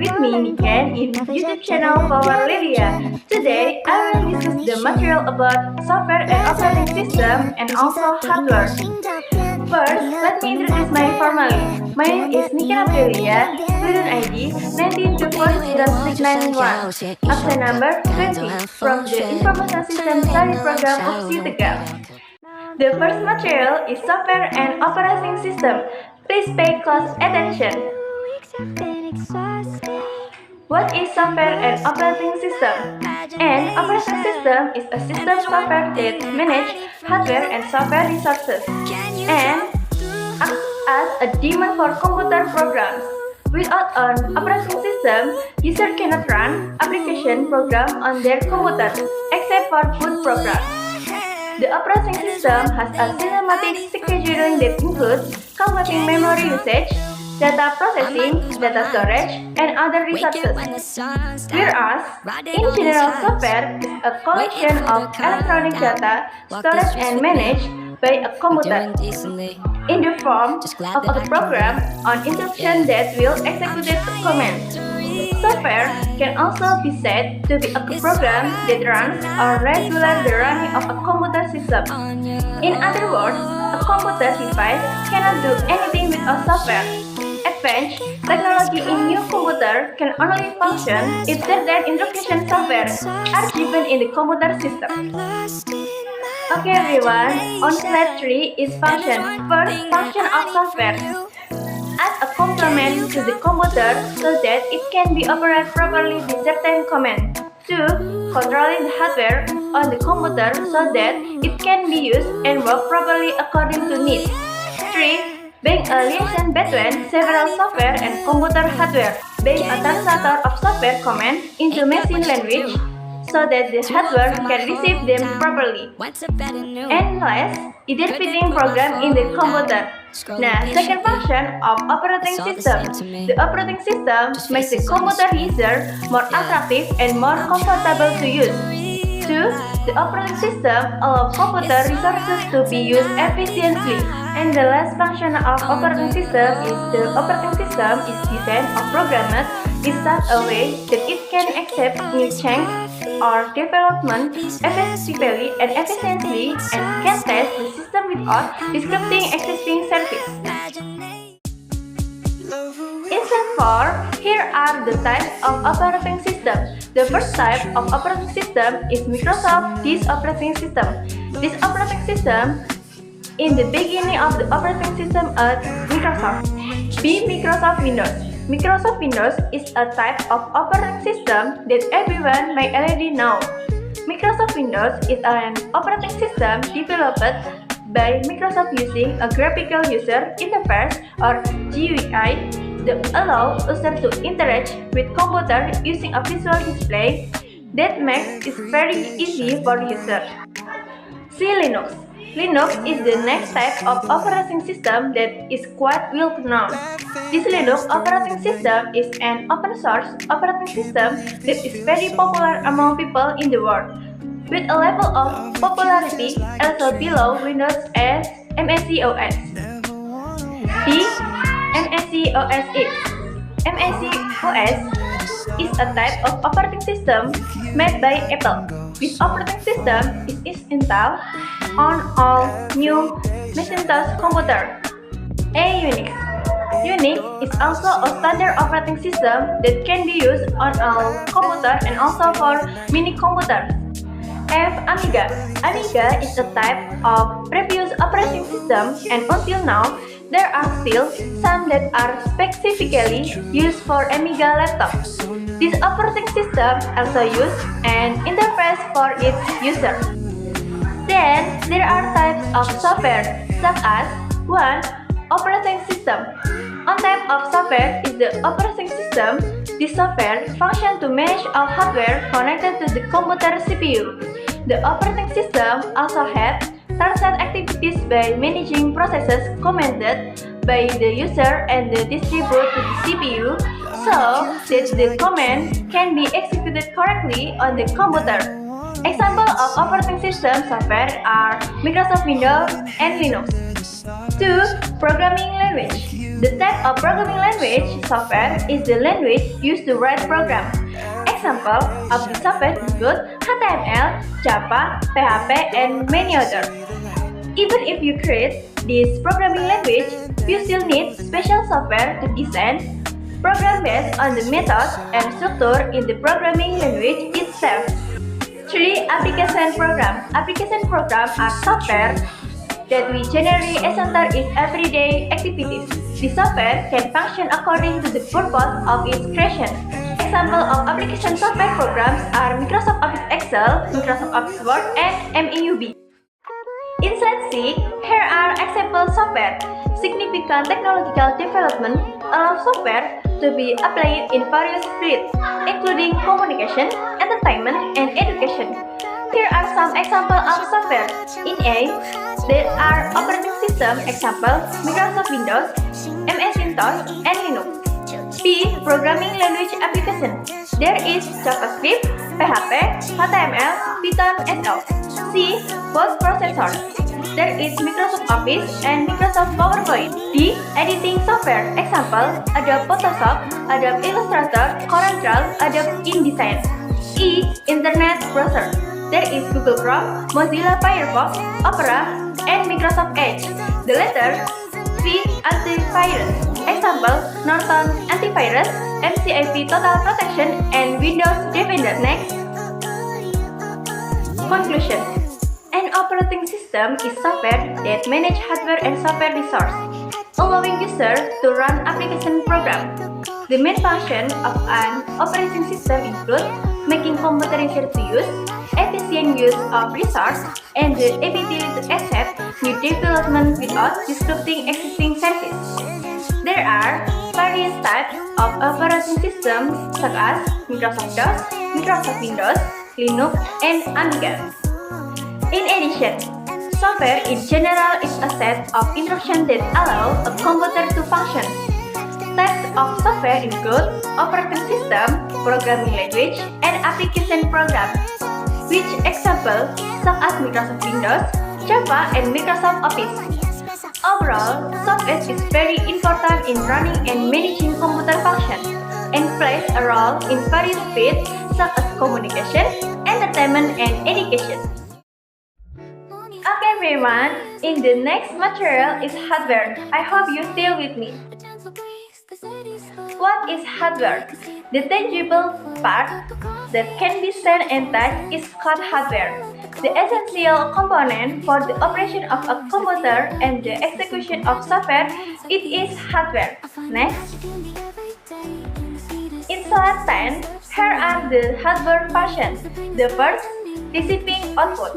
with me, Niken, in YouTube channel Power Lilia. Today, I will discuss the material about software and operating system and also hardware. First, let me introduce my formally. My name is Niken Aprilia, student ID 19240691, absent number 20, from the Information System Study Program of Tegal. The first material is software and operating system. Please pay close attention. What is software and operating system? An operating system is a system software that manages hardware and software resources and acts as a daemon for computer programs. Without an operating system, user cannot run application program on their computer except for boot programs. The operating system has a systematic scheduling that includes calculating memory usage, data processing, data storage, and other resources. Whereas, in general, software is a collection of electronic data stored and managed by a computer in the form of a program or instruction that will execute the command. Software can also be said to be a program that runs or regulates the running of a computer system. In other words, a computer device cannot do anything without software. Advanced technology in new computer can only function if certain instruction software are given in the computer system. Okay everyone, on slide 3 is function. First, function of software. As a complement to the computer so that it can be operated properly with certain commands. 2. Controlling the hardware on the computer so that it can be used and work properly according to needs. 3. Being a liaison between several software and computer hardware. Being a translator of software commands into machine language so that the hardware can receive them properly. And last, interpreting program in the computer. Now, second function of operating system. The operating system makes the computer user more attractive and more comfortable to use. 2. The operating system allows computer resources to be used efficiently. And the last function of operating system is the operating system is designed or programmed in such a way that it can accept new change or development effectively and efficiently and can test the system without disrupting existing service. In step 4, here are the types of operating system. The first type of operating system is Microsoft Disk Operating System. This operating system in the beginning of the operating system at Microsoft. B. Microsoft Windows. Microsoft Windows is a type of operating system that everyone may already know. Microsoft Windows is an operating system developed by Microsoft using a graphical user interface or GUI that allows users to interact with computer using a visual display that makes it very easy for users. C. Linux. Linux is the next type of operating system that is quite well known. This Linux operating system is an open source operating system that is very popular among people in the world, with a level of popularity also below Windows and MSC OS. D. MSC OS X. MSC OS is a type of operating system made by Apple. This operating system is installed on all new Macintosh computers. A. Unix. Unix is also a standard operating system that can be used on all computers and also for mini computers. F. Amiga. Amiga is a type of previous operating system, and until now, there are still some that are specifically used for Amiga laptops. This operating system also uses an interface for its user. Then, there are types of software, such as 1. Operating system. One type of software is the operating system. This software functions to manage all hardware connected to the computer CPU. The operating system also has translate activities by managing processes commanded by the user and distributed to the CPU so that the command can be executed correctly on the computer. Examples of operating system software are Microsoft Windows and Linux. 2. Programming language. The type of programming language software is the language used to write programs. Example of the software include HTML, Java, PHP, and many others. Even if you create this programming language, you still need special software to design program based on the method and structure in the programming language itself. 3. Application program. Application programs are software that we generally encounter in everyday activities. The software can function according to the purpose of its creation. Example of application software programs are Microsoft Office Excel, Microsoft Office Word, and MEUB. In slide 6, here are example software. Significant technological development allows software to be applied in various fields, including communication, entertainment, and education. Here are some examples of software. In A, there are operating system example Microsoft Windows, MS-DOS, and Linux. B. Programming language application. There is JavaScript, PHP, HTML, Python, SL. C. Word processor. There is Microsoft Office and Microsoft PowerPoint. D. Editing software. Example, Adobe Photoshop, Adobe Illustrator, CorelDRAW, Adobe InDesign. E. Internet browser. There is Google Chrome, Mozilla Firefox, Opera, and Microsoft Edge. The letter V. Antivirus. Example, Norton Antivirus, MCIP Total Protection, and Windows Defender. Next. Conclusion. An operating system is software that manages hardware and software resources, allowing users to run application programs. The main function of an operating system include making computer easier to use, efficient use of resources, and the ability to accept new development without disrupting existing services. There are various types of operating systems such as Microsoft DOS, Microsoft Windows, Linux, and Amiga. In addition, software in general is a set of instructions that allow a computer to function. Types of software include operating system, programming language, and application programs. Which examples such as Microsoft Windows, Java, and Microsoft Office. Overall, software is very important in running and managing computer functions and plays a role in various fields such as communication, entertainment, and education. Okay everyone, in the next material is hardware. I hope you still with me. What is hardware? The tangible part that can be seen and touched is called hardware. The essential component for the operation of a computer and the execution of software, it is hardware. Next. In slide 10, here are the hardware functions. The first, receiving output.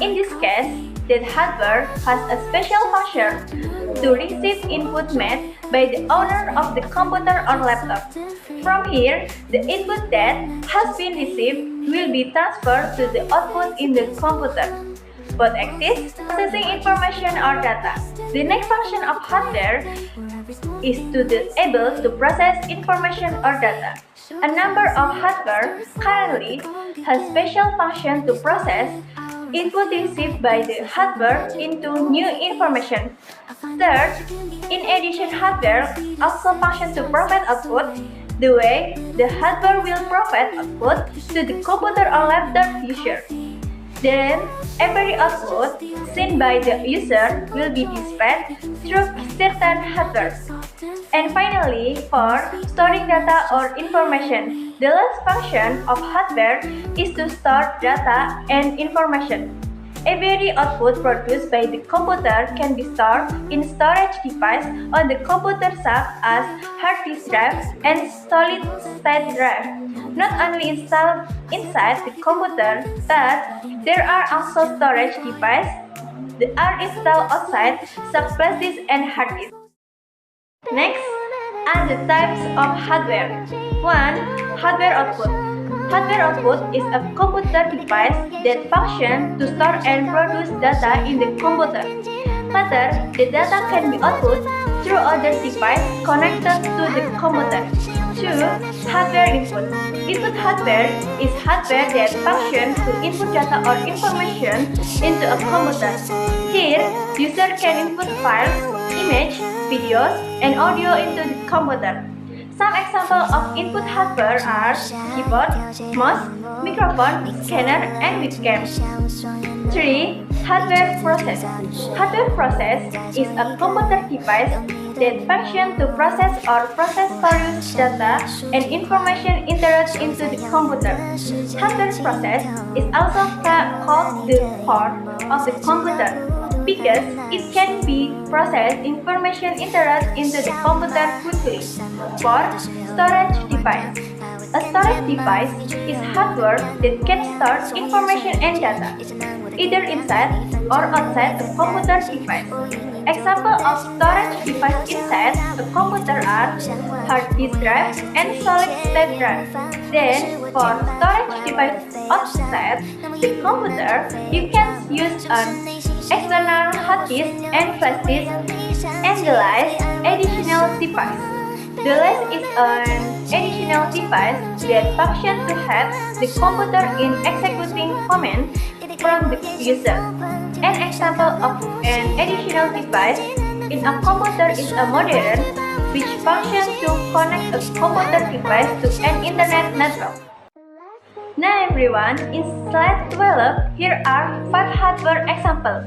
In this case, that hardware has a special function to receive input made by the owner of the computer or laptop. From here, the input that has been received will be transferred to the output in the computer. Both axes, processing information or data. The next function of hardware is to be able to process information or data. A number of hardware currently has special function to process input received by the hardware into new information. Third, in addition, hardware also functions to provide output. The way the hardware will provide output to the computer or laptop user. Then, every output seen by the user will be displayed through certain hardware. And finally, for storing data or information, the last function of hardware is to store data and information. Every output produced by the computer can be stored in storage device on the computer such as hard disk drive and solid state drive. Not only installed inside the computer, but there are also storage devices that are installed outside such as flash disk and hard disk. Next are the types of hardware. 1. Hardware output. Hardware output is a computer device that functions to store and produce data in the computer. Later, the data can be output through other devices connected to the computer. 2. Hardware input. Input hardware is hardware that functions to input data or information into a computer. Here, user can input files, image, videos, and audio into the computer. Some examples of input hardware are keyboard, mouse, microphone, scanner, and webcam. 3. Hardware process. Hardware process is a computer device that functions to process or process storage data and information entered into the computer. Hardware process is also called the core of the computer because it can be processed information entered into the computer quickly. 4. Storage device. A storage device is hardware that can store information and data, either inside or outside the computer device. Examples of storage device inside a computer are hard disk drive and solid state drive. Then, for storage device outside the computer, you can use an external hard disk and flash disk, and the last, additional device. The last is an additional device that functions to help the computer in executing commands from the user. An example of an additional device in a computer is a modem, which functions to connect a computer device to an internet network. Now everyone, in slide 12, here are 5 hardware examples.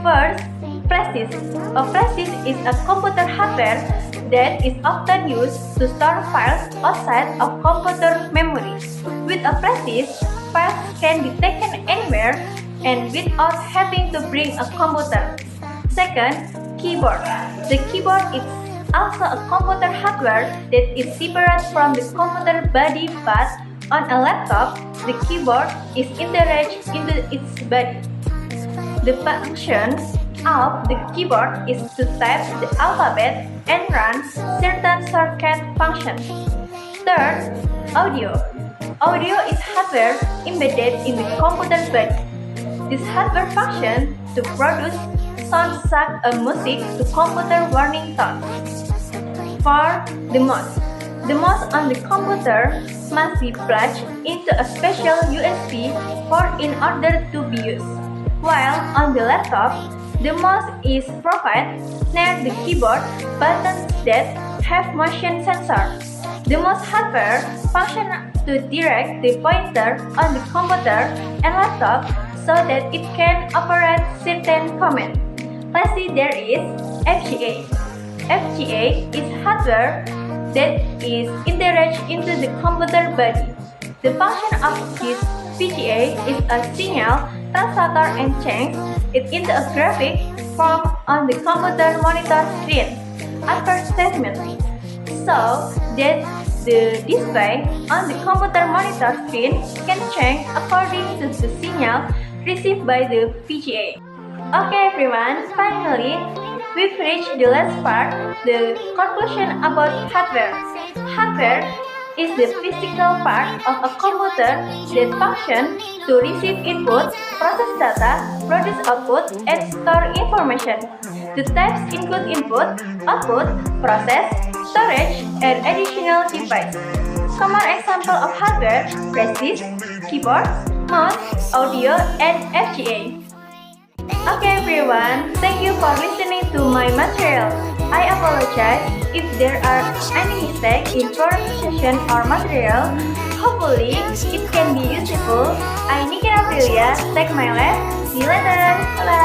First, flash disk. A flash disk is a computer hardware that is often used to store files outside of computer memory. With a flash disk, files can be taken anywhere and without having to bring a computer. Second, keyboard. The keyboard is also a computer hardware that is separate from the computer body, but on a laptop, the keyboard is integrated into its body. The function of the keyboard is to type the alphabet and run certain shortcut functions. Third, audio. Audio is hardware embedded in the computer body. This hardware functions to produce sound such as music to computer warning tones. 4. The mouse. The mouse on the computer must be plugged into a special USB port in order to be used. While on the laptop, the mouse is provided near the keyboard buttons that have motion sensor. The mouse hardware functions to direct the pointer on the computer and laptop so that it can operate certain commands. Lastly, there is FGA. FGA is hardware that is integrated into the computer body. The function of this VGA is a signal translator and change it into a graphic form on the computer monitor screen advertisement, so that the display on the computer monitor screen can change according to the signal received by the VGA. Okay everyone, finally, we've reached the last part, the conclusion about hardware. Hardware is the physical part of a computer that functions to receive input, process data, produce output, and store information. The types include input, output, process, storage, and additional device. Common example of hardware: flash disk, keyboard, mouse, audio, and FGA. Okay everyone, thank you for listening to my material. I apologize if there are any mistakes in pronunciation or material. Hopefully, it can be useful. I'm Nikin Aprilia. Take my left. See you later. Bye.